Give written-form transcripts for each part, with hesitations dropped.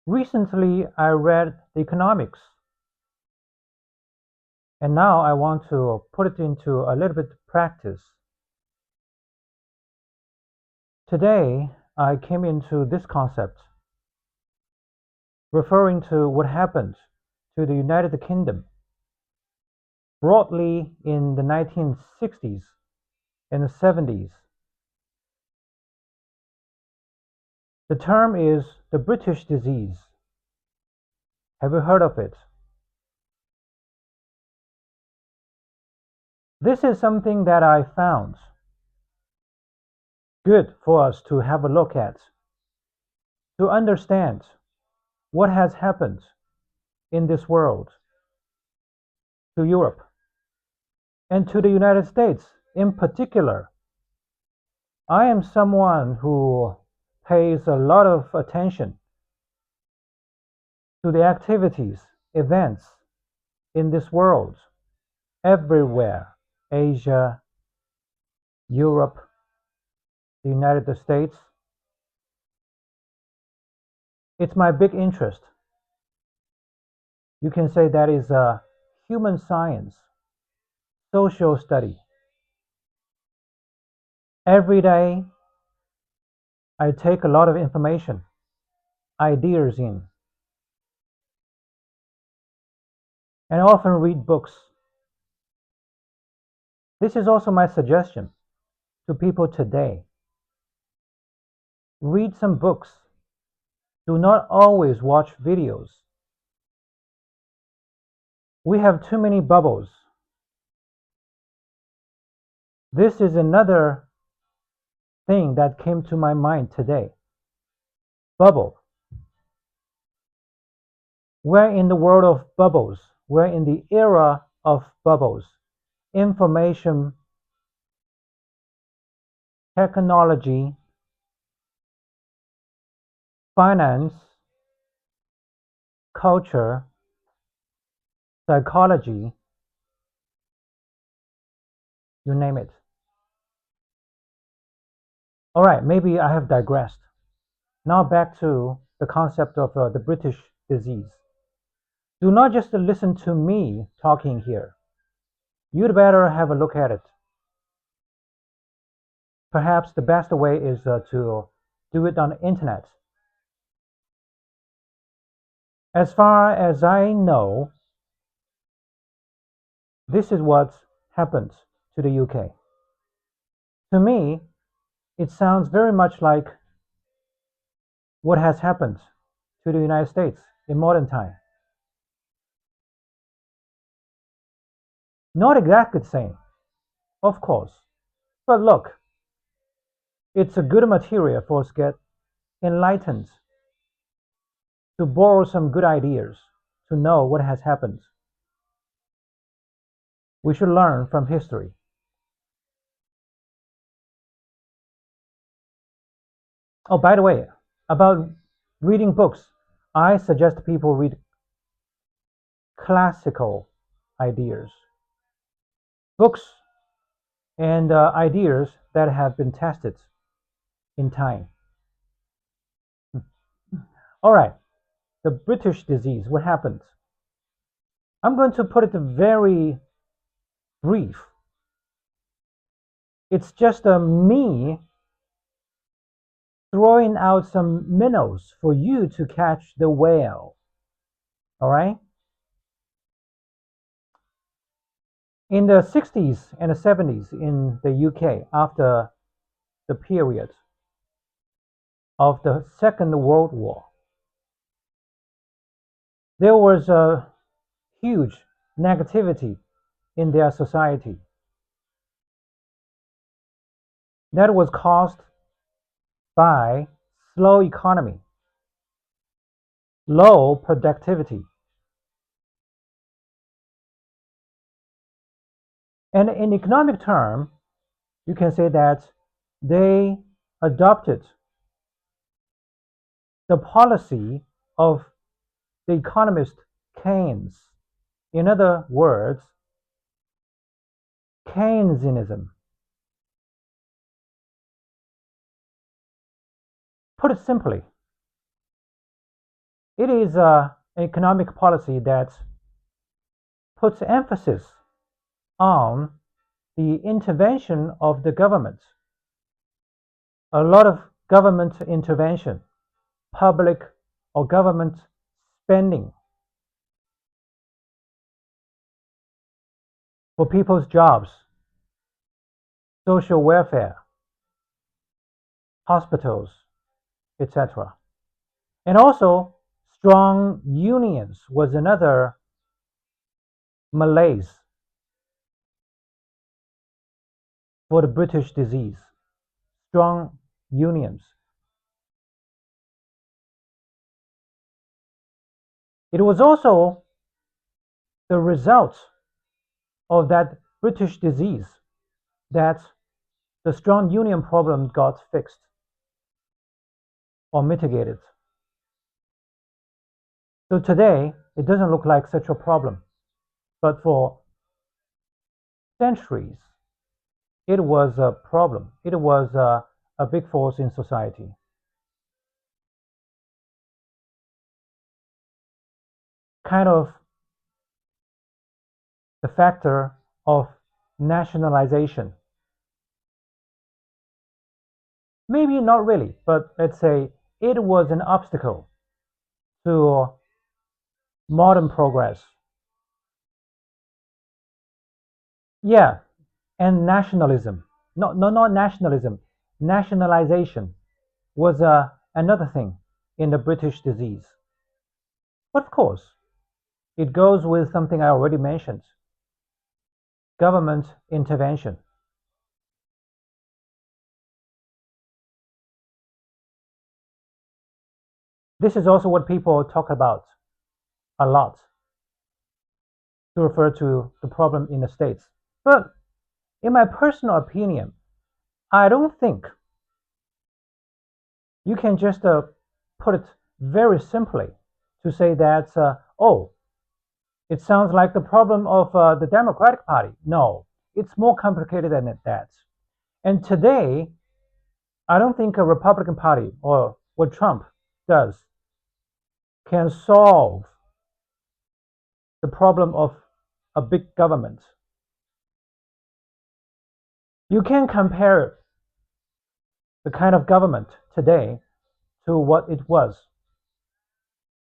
Recently, I read the economics, and now I want to put it into a little bit of practice. Today, I came into this concept referring to what happened to the United Kingdom broadly in the 1960s and the 70s. The term is the British disease. Have you heard of it? This is something that I found good for us to have a look at, to understand what has happened in this world to Europe and to the United States in particular. I am someone who pays a lot of attention to the activities, events in this world, everywhere, Asia, Europe, the United States. It's my big interest. You can say that is a human science, social study. Every day, I take a lot of information, ideas in, and I often read books. This is also my suggestion to people today. Read some books. Do not always watch videos. We have too many bubbles. This is another thing that came to my mind today. Bubble. We're in the world of bubbles. We're in the era of bubbles. Information, technology, finance, culture, psychology, you name it. All right, maybe I have digressed. Now back to the concept of the British disease. Do not just listen to me talking here. You'd better have a look at it. Perhaps the best way is to do it on the internet. As far as I know, this is what happened to the UK. To me, it sounds very much like what has happened to the United States in modern time. Not exactly the same, of course, but look, it's a good material for us to get enlightened, to borrow some good ideas, to know what has happened. We should learn from history. Oh, by the way, about reading books, I suggest people read classical ideas, books and ideas that have been tested in time. All right, the British disease, what happened? I'm going to put it very brief. It's just me throwing out some minnows for you to catch the whale. All right? In the 60s and the 70s in the UK, after the period of the Second World War, there was a huge negativity in their society that was caused by slow economy, low productivity. And in economic term, you can say that they adopted the policy of the economist Keynes. In other words, Keynesianism. Put it simply, It is an economic policy that puts emphasis on the intervention of the government. A lot of government intervention, public or government spending for people's jobs, social welfare, hospitals, etc. And also, strong unions was another malaise for the British disease. Strong unions. It was also the result of that British disease that the strong union problem got fixed or mitigated. So today, it doesn't look like such a problem. But for centuries, it was a problem. It was a big force in society. Kind of the factor of nationalization. Maybe not really, but let's say it was an obstacle to modern progress. Yeah, and nationalism. Not nationalism. Nationalization was another thing in the British disease. But of course, it goes with something I already mentioned, government intervention. This is also what people talk about a lot to refer to the problem in the States. But in my personal opinion, I don't think you can just put it very simply to say that, oh, it sounds like the problem of the Democratic Party. No, it's more complicated than that. And today, I don't think a Republican Party or what Trump does can solve the problem of a big government. You can compare the kind of government today to what it was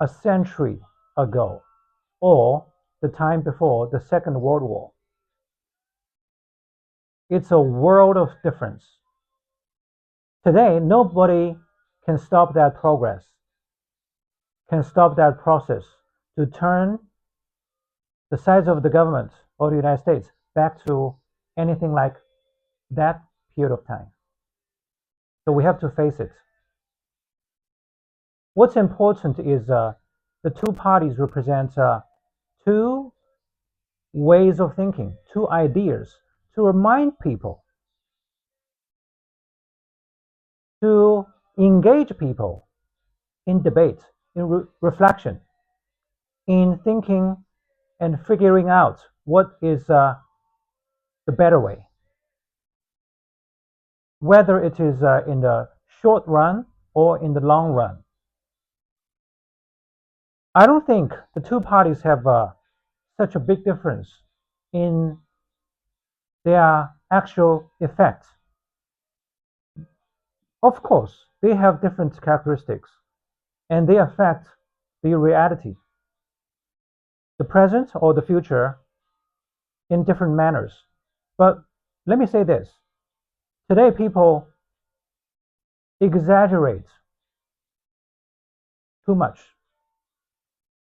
a century ago or the time before the Second World War. It's a world of difference. Today, nobody can stop that progress, can stop that process to turn the size of the government or the United States back to anything like that period of time. So we have to face it. What's important is the two parties represent two ways of thinking, two ideas to remind people, to engage people in debate, in reflection, in thinking and figuring out what is the better way, whether it is in the short run or in the long run. I don't think the two parties have such a big difference in their actual effects. Of course, they have different characteristics and they affect the reality, the present or the future in different manners. But let me say this today, people exaggerate too much,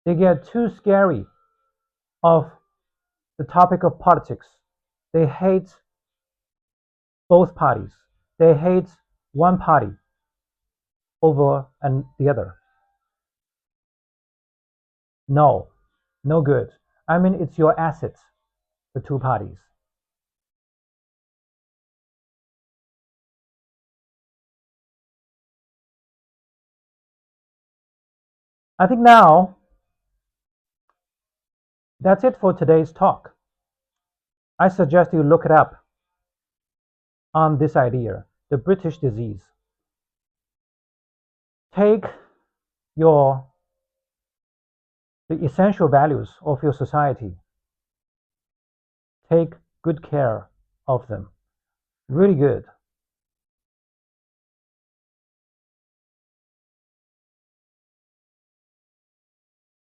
they get too scary of the topic of politics. They hate both parties, they hate one party over and the other. No, no good. I mean, it's your assets, the two parties. I think now that's it for today's talk. I suggest you look it up on this idea, the British disease. Take your the essential values of your society. Take good care of them. Really good.